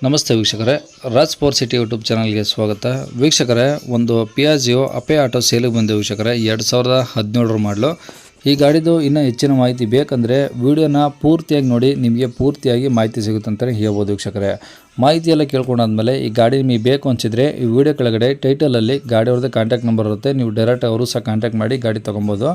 ನಮಸ್ತೆ ವೀಕ್ಷಕರೇ, Raj power city YouTube ಚಾನಲ್ಗೆ ಸ್ವಾಗತ. ವೀಕ್ಷಕರೇ, ಒಂದು ಪಿಯಾಜಿಯೋ ಅಪೆ ಆಟೋ ಸೇಲಿಗೆ ಬಂದೆ ವೀಕ್ಷಕರೇ. 2017 ಮಾಡಲು. ಈ ಗಾಡಿದು ಇನ್ನೂ ಹೆಚ್ಚಿನ ಮಾಹಿತಿ ಬೇಕಂದರೆ ವಿಡಿಯೋನ ಪೂರ್ತಿಯಾಗಿ ನೋಡಿ, ನಿಮಗೆ ಪೂರ್ತಿಯಾಗಿ ಮಾಹಿತಿ ಸಿಗುತ್ತೆ ಅಂತಲೇ ಹೇಳ್ಬೋದು ವೀಕ್ಷಕರೇ. ಮಾಹಿತಿ ಎಲ್ಲ ಕೇಳ್ಕೊಂಡಾದ್ಮೇಲೆ ಈ ಗಾಡಿ ನಿಮಗೆ ಬೇಕು ಅನಿಸಿದರೆ ಈ ವಿಡಿಯೋ ಕೆಳಗಡೆ ಟೈಟಲಲ್ಲಿ ಗಾಡಿಯವ್ರದ್ದು ಕಾಂಟ್ಯಾಕ್ಟ್ ನಂಬರ್ ಇರುತ್ತೆ. ನೀವು ಡೈರೆಕ್ಟ್ ಅವರು ಸಹ ಕಾಂಟ್ಯಾಕ್ಟ್ ಮಾಡಿ ಗಾಡಿ ತೊಗೊಬೋದು.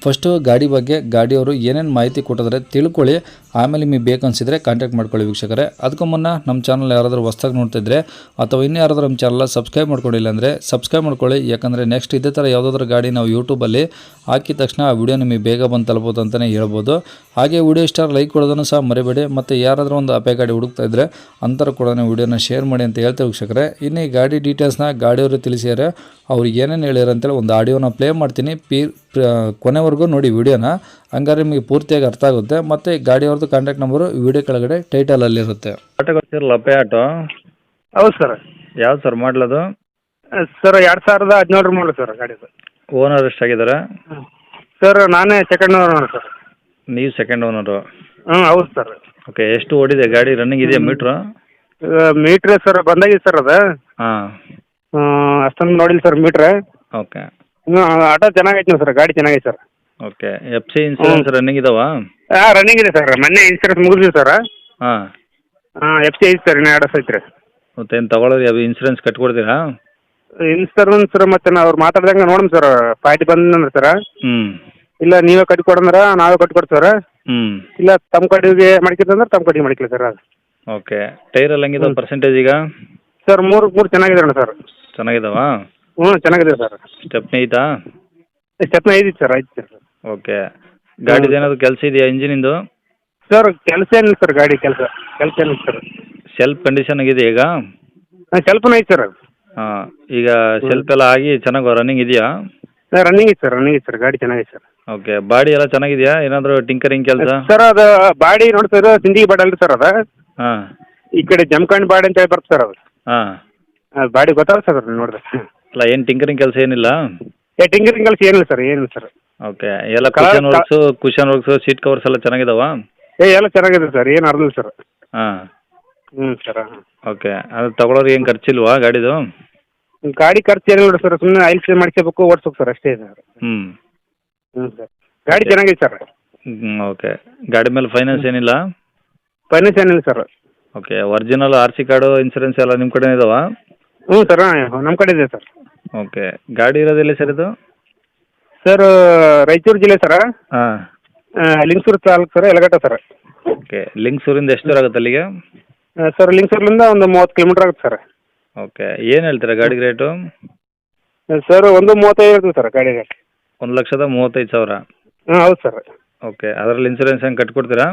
ಫಸ್ಟು ಗಾಡಿ ಬಗ್ಗೆ ಗಾಡಿಯವರು ಏನೇನು ಮಾಹಿತಿ ಕೊಟ್ಟಿದ್ರೆ ತಿಳ್ಕೊಳ್ಳಿ, ಆಮೇಲೆ ನಿಮಗೆ ಬೇಕು ಅನಿಸಿದರೆ ಕಾಂಟ್ಯಾಕ್ಟ್ ಮಾಡ್ಕೊಳ್ಳಿ ವೀಕ್ಷಕರೇ. ಅದಕ್ಕೂ ಮುನ್ನ ನಮ್ಮ ಚಾನಲ್ ಯಾರಾದರೂ ಹೊಸ್ದಾಗಿ ನೋಡ್ತಿದ್ರೆ ಅಥವಾ ಇನ್ನೂ ಯಾರಾದರೂ ನಮ್ಮ ಚಾನಲ್ ಸಬ್ಸ್ಕ್ರೈಬ್ ಮಾಡ್ಕೊಂಡಿಲ್ಲ ಅಂದರೆ ಸಬ್ಸ್ಕ್ರೈಬ್ ಮಾಡ್ಕೊಳ್ಳಿ. ಯಾಕಂದರೆ ನೆಕ್ಸ್ಟ್ ಇದೇ ಥರ ಯಾವುದಾದ್ರೂ ಗಾಡಿ ನಾವು ಯೂಟ್ಯೂಬಲ್ಲಿ ಹಾಕಿದ ತಕ್ಷಣ ಆ ವಿಡಿಯೋ ನಿಮಗೆ ಬೇಗ ಬಂದು ತಲುಪೋದು ಅಂತಲೇ ಹೇಳ್ಬೋದು. ಹಾಗೆ ವಿಡಿಯೋ ಇಷ್ಟ ಲೈಕ್ ಕೊಡೋದನ್ನು ಸಹ ಮರಿಬೇಡಿ. ಮತ್ತು ಯಾರಾದರೂ ಒಂದು ಅಪೆ ಗಾಡಿ ಹುಡುಕ್ತಾ ಇದ್ದರೆ ಅಂತರ ಕೂಡ ವಿಡಿಯೋನ ಶೇರ್ ಮಾಡಿ ಅಂತ ಹೇಳ್ತೇವೆ ವೀಕ್ಷಕರೇ. ಇನ್ನು ಈ ಗಾಡಿ ಡೀಟೇಲ್ಸ್ನ ಗಾಡಿಯವರು ತಿಳಿಸಿದ್ದಾರೆ, ಅವ್ರು ಏನೇನು ಹೇಳಿದ್ರು ಅಂತೇಳಿ ಒಂದು ಆಡಿಯೋನ ಪ್ಲೇ ಮಾಡ್ತೀನಿ. ಕೊನೆವರೆಗೂ ನೋಡಿ ವಿಡಿಯೋನ, ಹಂಗಾರೆ ನಿಮಗೆ ಪೂರ್ತಿಯಾಗಿ ಅರ್ಥ ಆಗುತ್ತೆ. ಮತ್ತು ಗಾಡಿಯವ್ರದ್ದು ಕಾಂಟ್ಯಾಕ್ಟ್ ನಂಬರು ವಿಡಿಯೋ ಕೆಳಗಡೆ ಟೈಟಲಲ್ಲಿರುತ್ತೆ. ಆಟೋ ಗೊತ್ತಿರಲ್ಲ ಅಪೆ ಆಟೋ? ಹೌದು ಸರ್. ಯಾವ್ದು ಸರ್ ಮಾಡಲದು? ಸರ್ 2017 ಮಾಡಲು ಸರ್ ಗಾಡಿ ಸರ್. ಓನರ್ ಎಷ್ಟಾಗಿದ್ದಾರೆ? ಸರ್ ನಾನೇ ಸೆಕೆಂಡ್ ಓನರ್ ಸರ್. ನೀವು ಸೆಕೆಂಡ್ ಓನರು? ಹೌದು ಸರ್. ಓಕೆ, ಎಷ್ಟು ಓಡಿದೆ ಗಾಡಿ? ರನ್ನಿಂಗ್ ಇದೆಯಾ ಮೀಟ್ರು? ಮೀಟ್ರ್ ಸರ್ ಬಂದಾಗಿದೆ ಸರ್ ಅದು. ಹಾಂ. ಅಷ್ಟೊಂದು ನೋಡಿಲ್ಲ ಸರ್ ಮೀಟ್ರ್. ಓಕೆ. ಆಟೋ ಚೆನ್ನಾಗೈತೆ ಸರ್, ಗಾಡಿ ಚೆನ್ನಾಗೈತೆ sir. Okay, F C insurance running ಇದಾವಾ? ರನ್ನಿಂಗ್ ಇದೆ ಸರ್. ಮೊನ್ನೆ ಇನ್ಸೂರೆನ್ಸ್ ಮುಗಿದ್ವಿ ಸರ್. ಹಾಂ. ಎಫ್ ಸಿ ಐತೆ ಸರ್, ಇನ್ನೂ 2 ವರ್ಷ ಐತ್ರಿ. ಮತ್ತೇನು ತಗೊಳ್ಳೋದು ಯಾವ ಇನ್ಸೂರೆನ್ಸ್ ಕಟ್ಕೊಡ್ತೀರಾ? ಇನ್ಸೂರೆನ್ಸ್ ಸರ್ ಮತ್ತೆ ಅವ್ರು ಮಾತಾಡ್ದಂಗೆ ನೋಡಮ್ ಸರ್. ಪಾರ್ಟಿ ಬಂದ್ರೆ ಸರ್, ಹ್ಞೂ. ಇಲ್ಲ ನೀವೇ ಕಟ್ಕೊಡಂದ್ರೆ ನಾವೇ ಕಟ್ಕೊಡ್ತೀವಿ ಸರ್. ಹ್ಞೂ. ಇಲ್ಲ ತಮ್ಮ ಕಡೆಗೆ ಮಾಡ್ಕೊಂತಂದ್ರೆ ತಮ್ಮ ಕಡೆಗೆ ಮಾಡ್ಕೊಳ್ಳಿ ಸರ್. ಅದು ಓಕೆ. ಟೈರಲ್ಲಿ ಹೆಂಗಿದಾವೆ ಪರ್ಸೆಂಟೇಜ್ ಈಗ? ಸರ್ ಮೂರು ಚೆನ್ನಾಗಿದೆ ಅಣ್ಣ ಸರ್. ಚೆನ್ನಾಗಿದಾವಾ? ಚೆನ್ನಾಗಿದೆ ಸರ್. ಸ್ಟೆಪ್ನಿ ಐತಾ? ಸ್ಟೆಪ್ನ ಐತಿ ಸರ್, ಐತಿ ಸರ್. ಓಕೆ. ಗಾಡಿದು ಏನಾದರೂ ಕೆಲಸ ಇದೆಯಾ ಇಂಜಿನಿಂದು? ಸರ್ ಕೆಲಸ ಏನಿಲ್ಲ ಸರ್, ಗಾಡಿ ಕೆಲಸ ಏನಿಲ್ಲ ಸರ್. ಸೆಲ್ಫ್ ಕಂಡೀಷನ್ ಆಗಿದೆ ಈಗ? ಸ್ವಲ್ಪನೂ ಐತೆ ಸರ್. ಹಾಂ. ಈಗ ಸೆಲ್ಫ್ ಎಲ್ಲ ಆಗಿ ಚೆನ್ನಾಗಿ ರನ್ನಿಂಗ್ ಇದೆಯಾ? ರನ್ನಿಂಗ್ ಐತೆ ಸರ್, ಗಾಡಿ ಚೆನ್ನಾಗಿದೆ ಸರ್. ಓಕೆ. ಬಾಡಿ ಎಲ್ಲ ಚೆನ್ನಾಗಿದೆಯಾ? ಏನಾದರೂ ಟಿಂಕರಿಂಗ್ ಕೆಲಸ? ಸರ್ ಅದು ಬಾಡಿ ನೋಡಿ ಸರ್, ಸಿಂಧಿಗೆ ಬಾಡಿ ಅಲ್ರಿ ಸರ್ ಅದು. ಹಾಂ. ಈ ಕಡೆ ಜಮಖಂಡ್ ಬಾಡಿ ಅಂತ ಹೇಳಿ ಬರ್ತದೆ ಸರ್ ಅದು. ಹಾಂ. ಬಾಡಿ ಗೊತ್ತಾಗ ಸರ್ ನೋಡಿದ್ರೆ. ಅಲ್ಲ, ಏನು ಟಿಂಕರಿಂಗ್ ಕೆಲಸ ಏನಿಲ್ಲ? ಟಿಂಕರಿಂಗ್ ಕೆಲಸ ಏನಿಲ್ಲ ಸರ್, ಏನಿಲ್ಲ ಸರ್. ಓಕೆ. ಎಲ್ಲ ಕುಷನ್ ವರ್ಕ್ಸು ಸೀಟ್ ಕವರ್ಸ್ ಎಲ್ಲ ಚೆನ್ನಾಗಿದಾವಾ? ಎಲ್ಲ ಚೆನ್ನಾಗಿದೆ ಸರ್, ಏನು ಅರ್ದಿಲ್ಲ ಸರ್. ಹಾಂ. ಸರ್. ಓಕೆ. ಅದು ತಗೊಳ್ಳೋರಿಗೆ ಏನು ಖರ್ಚಿಲ್ವಾ ಗಾಡಿದು? ಗಾಡಿ ಖರ್ಚು ಏನಿಲ್ಲ ನೋಡಿ ಸರ್, ಸುಮ್ಮನೆ ಆಯಿಲ್ ಚೇಂಜ್ ಮಾಡಿಸ್ಬೇಕು, ಓಡಿಸ್ಬೇಕು ಸರ್, ಅಷ್ಟೇ ಸರ್. ಸರ್ ಗಾಡಿ ಚೆನ್ನಾಗಿದೆ ಸರ್. ಓಕೆ. ಗಾಡಿ ಮೇಲೆ ಫೈನಾನ್ಸ್ ಏನಿಲ್ಲ? ಫೈನಾನ್ಸ್ ಏನಿಲ್ಲ sir. Okay. Original RC card insurance ಎಲ್ಲ ನಿಮ್ಮ ಕಡೆ ಇದಾವಾ? ಸರ್ ನಮ್ಮ ಕಡೆ ಇದೆ ಸರ್. ಓಕೆ. ಗಾಡಿ ಇರೋದೆಲ್ಲಿ ಸರ್ ಇದು? ಸರ್ ರಾಯಚೂರು ಜಿಲ್ಲೆ ಸರ್. ಹಾಂ. ಲಿಂಗಸೂರು ತಾಲೂಕು ಸರ್, ಯಲಗಟ್ಟ ಸರ್. ಓಕೆ. ಲಿಂಗಸೂರಿಂದ ಎಷ್ಟು ದೂರ ಆಗುತ್ತೆ ಅಲ್ಲಿಗೆ? ಸರ್ ಲಿಂಗಸೂರಿಂದ ಒಂದು 30 ಕಿಲೋಮೀಟ್ರ್ ಆಗುತ್ತೆ ಸರ್. ಓಕೆ. ಏನು ಹೇಳ್ತೀರಾ ಗಾಡಿಗೆ ರೇಟು? ಸರ್ 1.35 ಇರ್ತದೆ ಸರ್ ಗಾಡಿ ರೇಟ್. 1,35,000? ಹೌದು ಸರ್. ಓಕೆ. ಅದರಲ್ಲಿ ಇನ್ಸೂರೆನ್ಸ್ ಹೆಂಗೆ ಕಟ್ಕೊಡ್ತೀರಾ?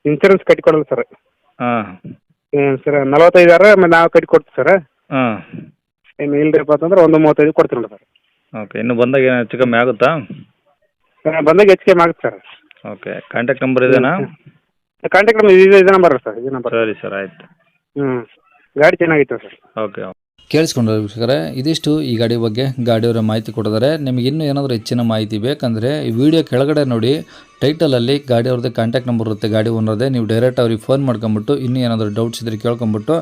ಇನ್ಸೂರೆನ್ಸ್ ಕಟ್ಟಿಕೊಡಲ್ಲ ಸರ್. ಹಾಂ. ಸರ್ 45,000 ಆಮೇಲೆ ನಾವು ಕಟ್ಟಿಕೊಡ್ತೀವಿ ಸರ್. ಹಾಂ. ಏನು ಇಲ್ಲರಿಪ್ಪ ಅಂತಂದ್ರೆ 1.35 ಕೊಡ್ತೀನಿ ನೋಡಿ ಸರ್. ಓಕೆ. ಇನ್ನು ಬಂದಾಗ ಏನು ಹೆಚ್ಚು ಕಮ್ಮಿ ಆಗುತ್ತಾ? ಬಂದಾಗ ಹೆಚ್ಚು ಕಮ್ಮಿ ಆಗುತ್ತೆ ಸರ್. ಓಕೆ. ಕಾಂಟ್ಯಾಕ್ಟ್ ನಂಬರ್ ಇದೇನಾ? ಕಾಂಟ್ಯಾಕ್ಟ್ ನಂಬರ್ ಇದೇ ನಂಬರ್ ಸರ್, ಇದೇ ನಂಬರ್. ಸರಿ ಸರ್, ಆಯಿತು. ಗಾಡಿ ಚೆನ್ನಾಗಿತ್ತು ಸರ್. ಓಕೆ. ಕೇಳಿಸ್ಕೊಂಡ್ರೆ ವೀಕ್ಷಕರೇ, ಇದಿಷ್ಟು ಈ ಗಾಡಿ ಬಗ್ಗೆ ಗಾಡಿಯವರ ಮಾಹಿತಿ ಕೊಟ್ಟಿದ್ದಾರೆ. ನಿಮಗೆ ಇನ್ನೂ ಏನಾದರೂ ಹೆಚ್ಚಿನ ಮಾಹಿತಿ ಬೇಕಂದರೆ ಈ ವಿಡಿಯೋ ಕೆಳಗಡೆ ನೋಡಿ ಟೈಟಲಲ್ಲಿ ಗಾಡಿಯವ್ರದ್ದು ಕಾಂಟ್ಯಾಕ್ಟ್ ನಂಬರ್ ಇರುತ್ತೆ, ಗಾಡಿ ಓನರ್ದೇ. ನೀವು ಡೈರೆಕ್ಟ್ ಅವ್ರಿಗೆ ಫೋನ್ ಮಾಡ್ಕೊಂಬಿಟ್ಟು ಇನ್ನೂ ಏನಾದರೂ ಡೌಟ್ಸ್ ಇದ್ದರೆ ಕೇಳ್ಕೊಂಬಿಟ್ಟು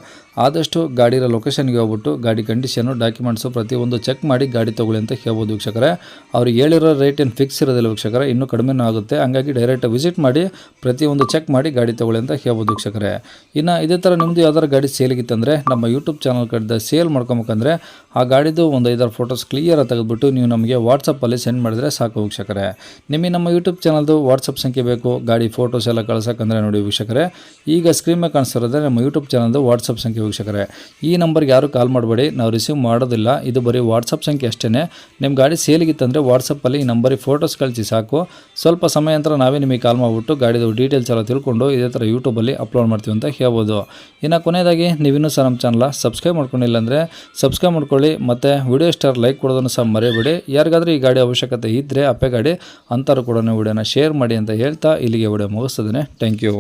ಆದಷ್ಟು ಗಾಡಿಯ ಲೊಕೇಶನ್ಗೆ ಹೋಗ್ಬಿಟ್ಟು ಗಾಡಿ ಕಂಡೀಷನು ಡಾಕ್ಯುಮೆಂಟ್ಸು ಪ್ರತಿಯೊಂದು ಚೆಕ್ ಮಾಡಿ ಗಾಡಿ ತೊಗೊಳ್ಳಿ ಅಂತ ಹೇಳ್ಬೋದು ವೀಕ್ಷಕರೇ. ಅವ್ರಿಗೆ ಹೇಳಿರೋ ರೇಟ್ ಏನು ಫಿಕ್ಸ್ ಇರೋದಿಲ್ಲ ವೀಕ್ಷಕರೇ, ಇನ್ನೂ ಕಡಿಮೆನೂ ಆಗುತ್ತೆ. ಹಂಗಾಗಿ ಡೈರೆಕ್ಟ್ ವಿಸಿಟ್ ಮಾಡಿ ಪ್ರತಿಯೊಂದು ಚೆಕ್ ಮಾಡಿ ಗಾಡಿ ತೊಗೊಳ್ಳಿ ಅಂತ ಹೇಳ್ಬೋದು ವೀಕ್ಷಕರೇ. ಇನ್ನು ಇದೇ ಥರ ನಿಮ್ಮದು ಯಾವ್ದಾರು ಗಾಡಿ ಸೇಲಿಗಿತ್ತಂದರೆ ನಮ್ಮ ಯೂಟ್ಯೂಬ್ ಚಾನಲ್ ಕಡೆ ಸೇಲ್ ಮಾಡ್ಕೊಬೇಕಂದ್ರೆ ಆ ಗಾಡಿದು ಒಂದು 5-6 ಫೋಟೋಸ್ ಕ್ಲಿಯರಾಗಿ ತೆಗೆದುಬಿಟ್ಟು ನೀವು ನಮಗೆ ವಾಟ್ಸಪ್ಪಲ್ಲಿ ಸೆಂಡ್ ಮಾಡಿದರೆ ಸಾಕು ವೀಕ್ಷಕರೇ. ನಿಮಗೆ ನಮ್ಮ ಯೂಟ್ಯೂಬ್ ಚಾನಲ್ದು ವಾಟ್ಸಪ್ ಸಂಖ್ಯೆ ಬೇಕು ಗಾಡಿ ಫೋಟೋಸ್ ಎಲ್ಲ ಕಳ್ಸೋಕ್ಕಂದ್ರೆ ನೋಡಿ ವೀಕ್ಷಕರೇ, ಈಗ ಸ್ಕ್ರೀನ್ ಮೇಲೆ ಕಾಣಿಸ್ತಿರೋದೇ ನಮ್ಮ ಯೂಟ್ಯೂಬ್ ಚಾನಲ್ದು ವಾಟ್ಸಪ್ ಸಂಖ್ಯೆ ವೀಕ್ಷಕರೇ. ಈ ನಂಬರ್ಗೆ ಯಾರು ಕಾಲ್ ಮಾಡಬೇಡಿ, ನಾವು ರಿಸೀವ್ ಮಾಡೋದಿಲ್ಲ. ಇದು ಬರೀ ವಾಟ್ಸಪ್ ಸಂಖ್ಯೆ ಅಷ್ಟೇ. ನಿಮ್ಮ ಗಾಡಿ ಸೇಲಿಗಿತ್ತಂದರೆ ವಾಟ್ಸಪ್ಪಲ್ಲಿ ಈ ನಂಬರಿಗೆ ಫೋಟೋಸ್ ಕಳಿಸಿ ಸಾಕು. ಸ್ವಲ್ಪ ಸಮಯ ನಂತರ ನಾವೇ ನಿಮಗೆ ಕಾಲ್ ಮಾಡಿಬಿಟ್ಟು ಗಾಡಿದು ಡೀಟೇಲ್ಸ್ ಎಲ್ಲ ತಿಳ್ಕೊಂಡು ಇದೇ ಥರ ಯೂಟ್ಯೂಬಲ್ಲಿ ಅಪ್ಲೋಡ್ ಮಾಡ್ತೀವಿ ಅಂತ ಹೇಳ್ಬೋದು. ಇನ್ನು ಕೊನೆಯದಾಗಿ ನೀವಿನ್ನೂ ಸಹ ನಮ್ಮ ಚಾನಲ್ ಸಬ್ಸ್ಕ್ರೈಬ್ ಮಾಡ್ಕೊಂಡಿಲ್ಲ ಅಂದರೆ ಸಬ್ಸ್ಕ್ರೈಬ್ ಮಾಡ್ಕೊಳ್ಳಿ. ಮತ್ತು ವಿಡಿಯೋ ಸ್ಟಾರ್ ಲೈಕ್ ಕೊಡೋದನ್ನು ಸಹ ಮರೆಯಬೇಡಿ. ಯಾರಿಗಾದರೂ ಈ ಗಾಡಿ ಅವಶ್ಯಕತೆ ಇದ್ದರೆ ಅಪ್ಪೆ ಗಾಡಿ ಅಂಥವ್ರು ಕೂಡ ವಿಡಿಯೋನ ಶೇರ್ ಮಾಡಿ ಅಂತ ಹೇಳ್ತಾ ಇಲ್ಲಿಗೆ ವಿಡಿಯೋ ಮುಗಿಸ್ತದೆ. Thank you.